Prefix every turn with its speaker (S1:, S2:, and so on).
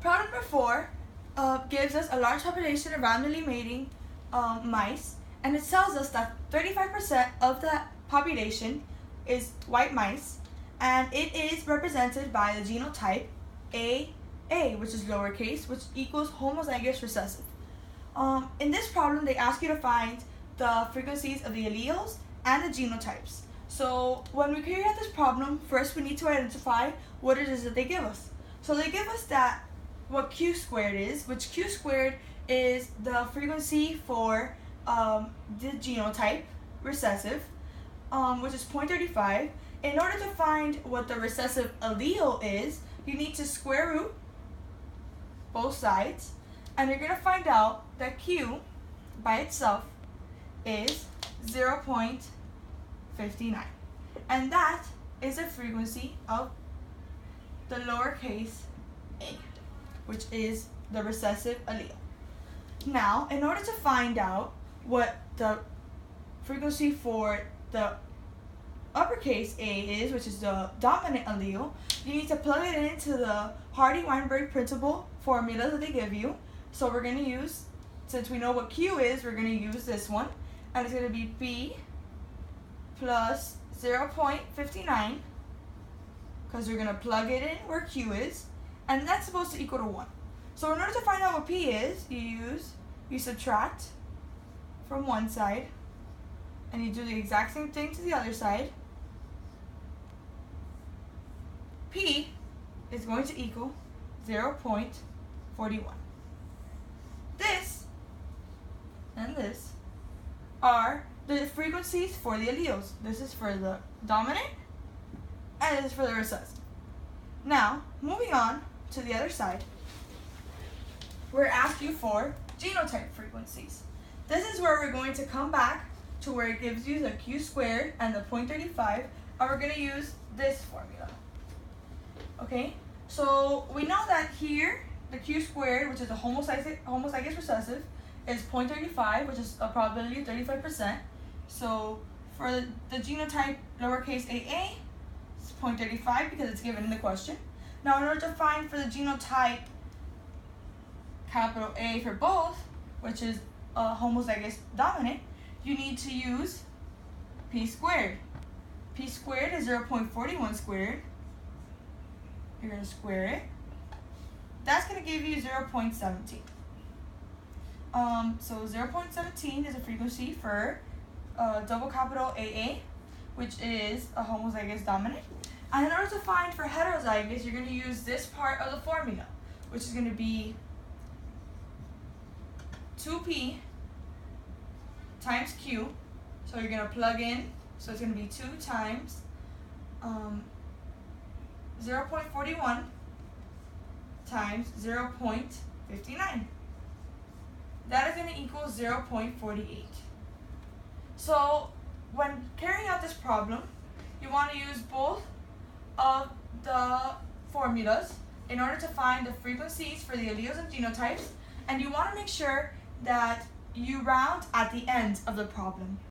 S1: Problem number 4 gives us a large population of randomly mating mice, and it tells us that 35% of the population is white mice, and it is represented by the genotype AA, which is lowercase, which equals homozygous recessive. In this problem, they ask you to find the frequencies of the alleles and the genotypes. So when we carry out this problem, first we need to identify what it is that they give us. So they give us that what Q squared is, which Q squared is the frequency for the genotype recessive, which is 0.35. In order to find what the recessive allele is, you need to square root both sides, and you're going to find out that Q by itself is 0.59, and that is the frequency of the lowercase a, which is the recessive allele. Now, in order to find out what the frequency for the uppercase A is, which is the dominant allele, you need to plug it into the Hardy-Weinberg principle formula that they give you. So we're going to use, since we know what Q is, we're going to use this one, and it's going to be P plus 0.59, because we're going to plug it in where Q is, and that's supposed to equal to 1. So in order to find out what P is, you subtract from one side, and you do the exact same thing to the other side. P is going to equal 0.41. This and this are the frequencies for the alleles. This is for the dominant, and this is for the recessive. Now, moving on to the other side, we're asking for genotype frequencies. This is where we're going to come back to where it gives you the Q squared and the 0.35, and we're going to use this formula. Okay, so we know that here the Q squared, which is a homozygous recessive, is 0.35, which is a probability of 35%. So for the genotype lowercase aa, it's 0.35 because it's given in the question. Now in order to find for the genotype capital A for both, which is a homozygous dominant, you need to use P squared. P squared is 0.41 squared. You're going to square it. That's going to give you 0.17. So 0.17 is a frequency for double capital AA, which is a homozygous dominant. And in order to find for heterozygous, you're going to use this part of the formula, which is going to be 2P times Q. So you're going to plug in, so it's going to be 2 times 0.41 times 0.59. That is going to equal 0.48. So when carrying out this problem, you want to use both of the formulas in order to find the frequencies for the alleles and genotypes, and you want to make sure that you round at the end of the problem.